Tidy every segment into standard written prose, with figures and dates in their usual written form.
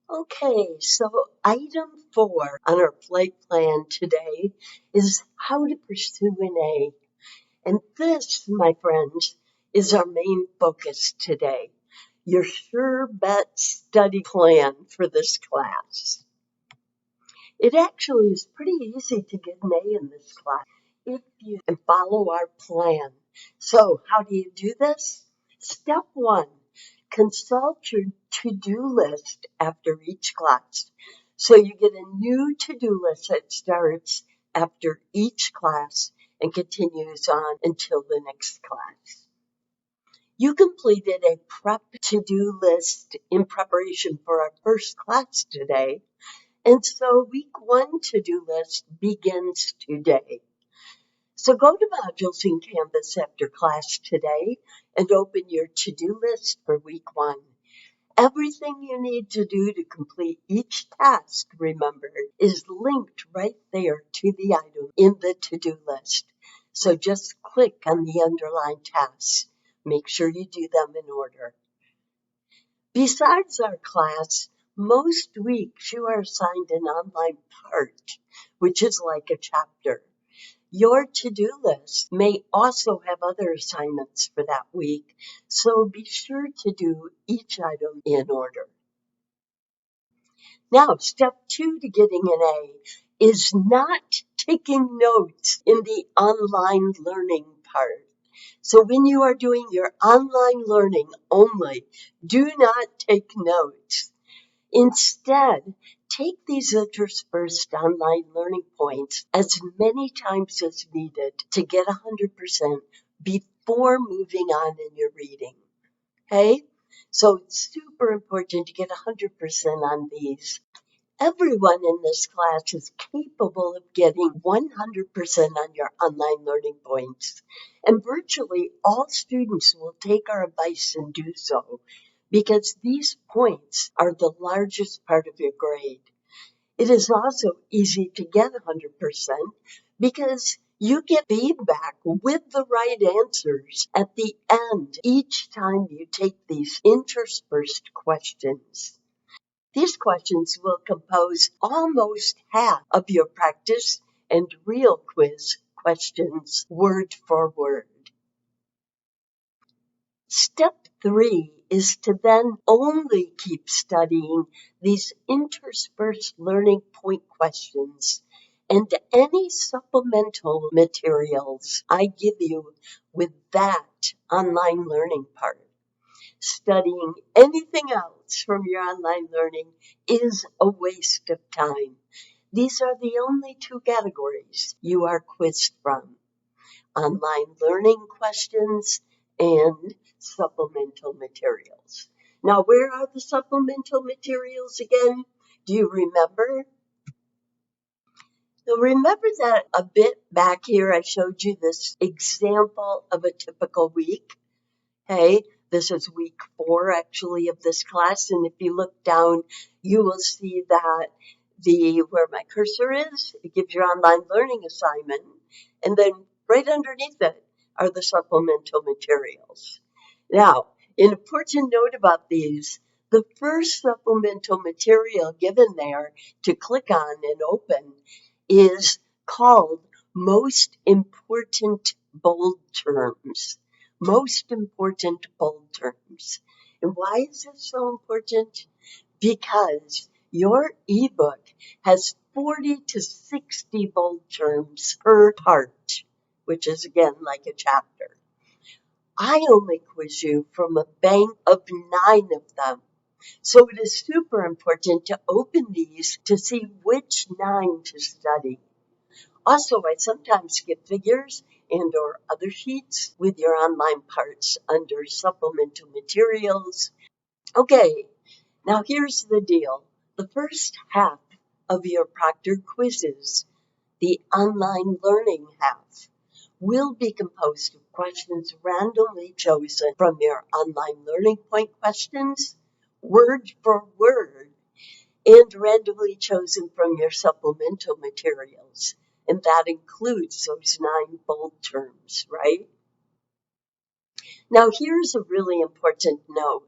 Okay, so item 4 on our flight plan today is how to pursue an A. And this, my friends, is our main focus today. Your sure bet study plan for this class. It actually is pretty easy to get an A in this class if you can follow our plan. So how do you do this? Step 1, consult your to-do list after each class. So you get a new to-do list that starts after each class and continues on until the next class. You completed a prep to-do list in preparation for our first class today. And so week 1 to-do list begins today. So go to Modules in Canvas after class today and open your to-do list for week 1. Everything you need to do to complete each task, remember, is linked right there to the item in the to-do list. So just click on the underlined tasks. Make sure you do them in order. Besides our class, most weeks you are assigned an online part, which is like a chapter. Your to-do list may also have other assignments for that week, so be sure to do each item in order. Now, step 2 to getting an A is not taking notes in the online learning part. So when you are doing your online learning only, do not take notes. Instead, take these interspersed online learning points as many times as needed to get 100% before moving on in your reading. Okay? So it's super important to get 100% on these. Everyone in this class is capable of getting 100% on your online learning points, and virtually all students will take our advice and do so because these points are the largest part of your grade. It is also easy to get 100% because you get feedback with the right answers at the end each time you take these interspersed questions. These questions will compose almost half of your practice and real quiz questions word for word. Step 3 is to then only keep studying these interspersed learning point questions and any supplemental materials I give you with that online learning part. Studying anything else from your online learning is a waste of time. These are the only 2 categories you are quizzed from: online learning questions and supplemental materials. Now, where are the supplemental materials again? Do you remember? So remember that a bit back here I showed you this example of a typical week? Hey, this is week 4 actually of this class, and if you look down, you will see that where my cursor is, it gives your online learning assignment, and then right underneath it are the supplemental materials. Now, an important note about these, the first supplemental material given there to click on and open is called Most Important Bold Terms. Most important bold terms. And why is this so important? Because your ebook has 40 to 60 bold terms per part, which is again like a chapter. I only quiz you from a bank of 9 of them. So it is super important to open these to see which 9 to study. Also, I sometimes give figures and or other sheets with your online parts under supplemental materials. Okay, now here's the deal. The first half of your proctored quizzes, the online learning half, will be composed of questions randomly chosen from your online learning point questions, word for word, and randomly chosen from your supplemental materials. And that includes those 9 bold terms, right? Now, here's a really important note.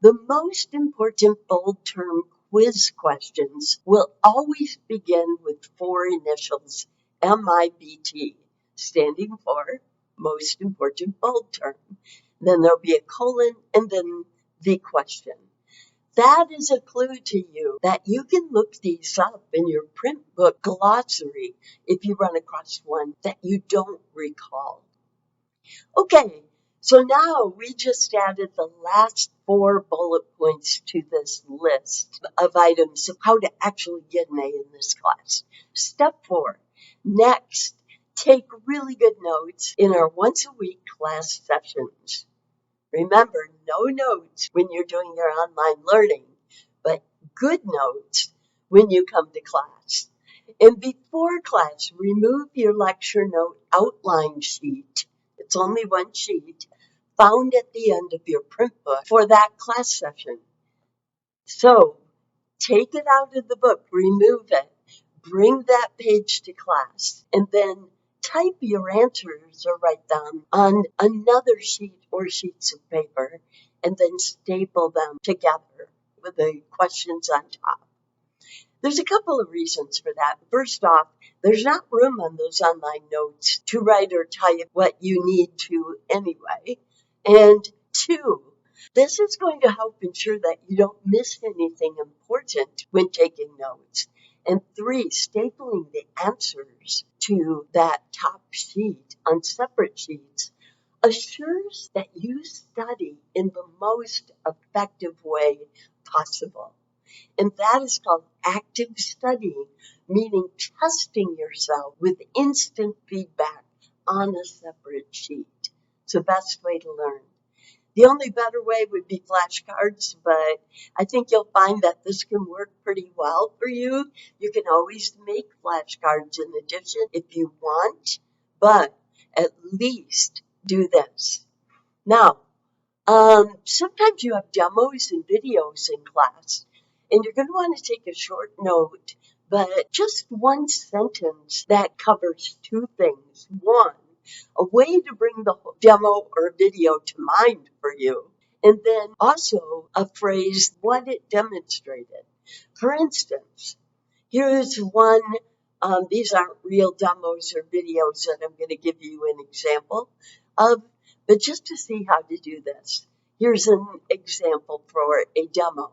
The most important bold term quiz questions will always begin with four initials, MIBT, standing for most important bold term. Then there'll be a colon and then the question. That is a clue to you that you can look these up in your print book glossary if you run across one that you don't recall. Okay, so now we just added the last four bullet points to this list of items of how to actually get an A in this class. Step 4. Next, take really good notes in our once a week class sessions. Remember, no notes when you're doing your online learning, but good notes when you come to class. And before class, remove your lecture note outline sheet. It's only one sheet, found at the end of your print book for that class session. So take it out of the book, remove it, bring that page to class, and then type your answers or write them on another sheet or sheets of paper, and then staple them together with the questions on top. There's a couple of reasons for that. First off, there's not room on those online notes to write or type what you need to anyway. And two, this is going to help ensure that you don't miss anything important when taking notes. And three, stapling the answers to that top sheet on separate sheets assures that you study in the most effective way possible. And that is called active studying, meaning testing yourself with instant feedback on a separate sheet. It's the best way to learn. The only better way would be flashcards, but I think you'll find that this can work pretty well for you. You can always make flashcards in addition if you want, but at least do this. Now, sometimes you have demos and videos in class, and you're going to want to take a short note, but just one sentence that covers two things. One, a way to bring the demo or video to mind for you, and then also a phrase, what it demonstrated. For instance, here's one, these aren't real demos or videos that I'm going to give you an example of, but just to see how to do this. Here's an example for a demo.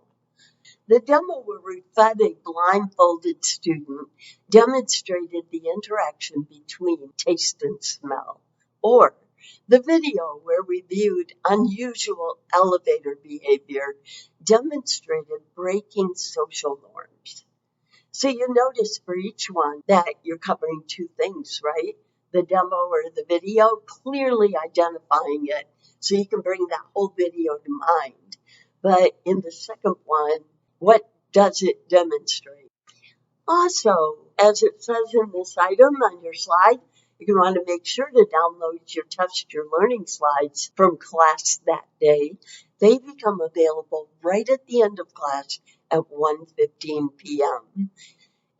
The demo where we fed a blindfolded student demonstrated the interaction between taste and smell. Or the video where we viewed unusual elevator behavior demonstrated breaking social norms. So you notice for each one that you're covering two things, right? The demo or the video, clearly identifying it so you can bring that whole video to mind. But in the second one, what does it demonstrate? Also, as it says in this item on your slide, you're going to want to make sure to download your Test Your Learning slides from class that day. They become available right at the end of class at 1:15 p.m.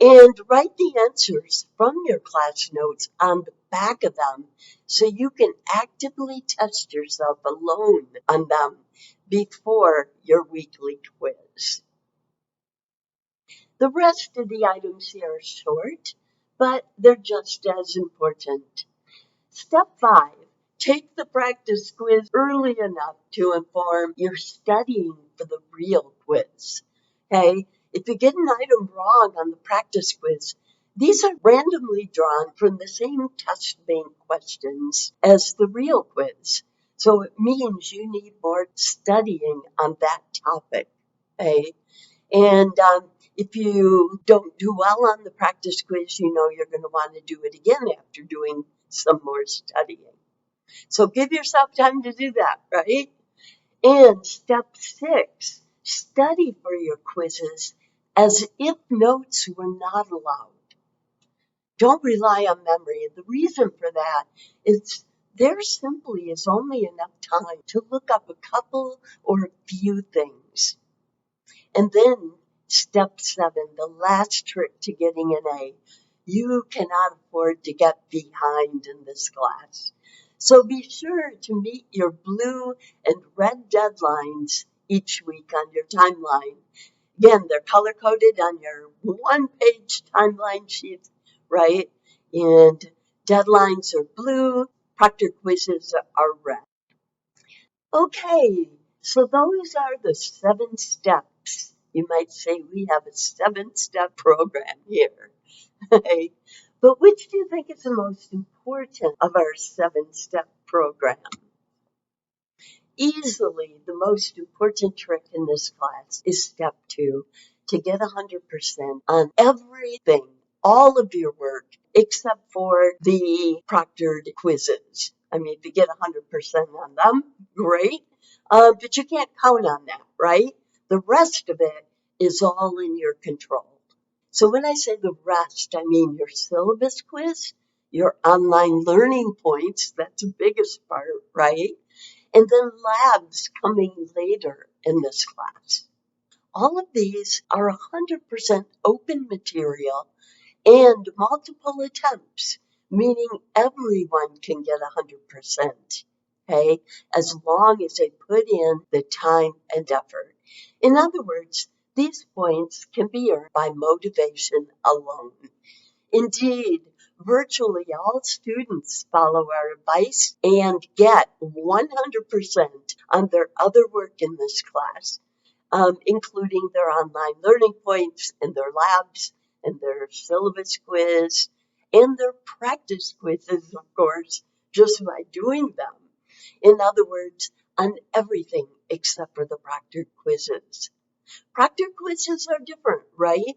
And write the answers from your class notes on the back of them so you can actively test yourself alone on them before your weekly quiz. The rest of the items here are short, but they're just as important. Step 5, take the practice quiz early enough to inform your studying for the real quiz. Okay, if you get an item wrong on the practice quiz, these are randomly drawn from the same test bank questions as the real quiz. So it means you need more studying on that topic. Okay, and if you don't do well on the practice quiz, you know you're going to want to do it again after doing some more studying. So give yourself time to do that, right? And step 6, study for your quizzes as if notes were not allowed. Don't rely on memory. And the reason for that is there simply is only enough time to look up a couple or a few things. And then step 7, the last trick to getting an A. You cannot afford to get behind in this class. So be sure to meet your blue and red deadlines each week on your timeline. Again, they're color coded on your 1-page timeline sheet, right? And deadlines are blue, proctored quizzes are red. Okay, so those are the 7 steps. You might say we have a 7-step program here. Right? But which do you think is the most important of our 7-step program? Easily the most important trick in this class is step 2, to get 100% on everything, all of your work, except for the proctored quizzes. I mean, if you get 100% on them, great, but you can't count on that, right? The rest of it is all in your control. So when I say the rest, I mean your syllabus quiz, your online learning points, that's the biggest part, right? And then labs coming later in this class. All of these are 100% open material and multiple attempts, meaning everyone can get 100%, okay, as long as they put in the time and effort. In other words, these points can be earned by motivation alone. Indeed, virtually all students follow our advice and get 100% on their other work in this class, including their online learning points and their labs and their syllabus quiz and their practice quizzes, of course, just by doing them. In other words, on everything except for the proctored quizzes. Proctored quizzes are different, right?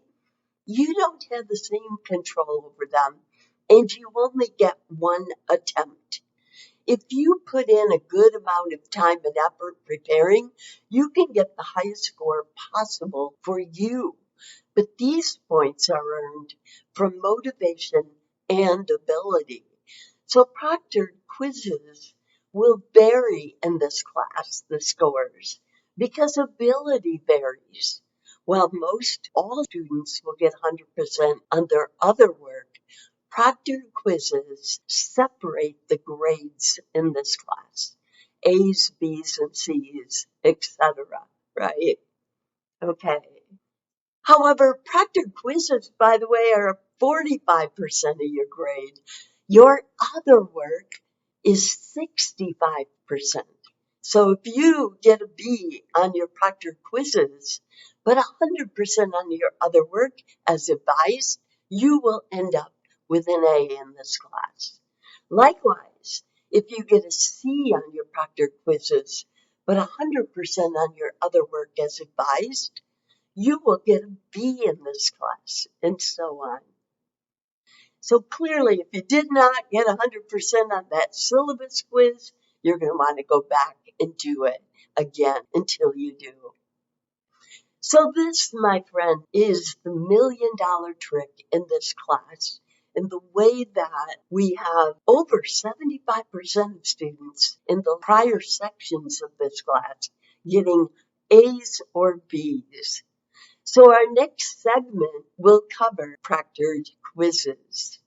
You don't have the same control over them, and you only get one attempt. If you put in a good amount of time and effort preparing, you can get the highest score possible for you. But these points are earned from motivation and ability. So proctored quizzes will vary in this class, the scores, because ability varies. While most all students will get 100% on their other work, proctored quizzes separate the grades in this class. A's, B's, and C's, etc. Right? Okay. However, proctored quizzes, by the way, are 45% of your grade. Your other work is 65%. So if you get a B on your proctored quizzes, but 100% on your other work as advised, you will end up with an A in this class. Likewise, if you get a C on your proctored quizzes, but 100% on your other work as advised, you will get a B in this class, and so on. So clearly, if you did not get 100% on that syllabus quiz, you're going to want to go back and do it again until you do. So this, my friend, is the $1,000,000 trick in this class. And the way that we have over 75% of students in the prior sections of this class getting A's or B's. So our next segment will cover proctored quizzes.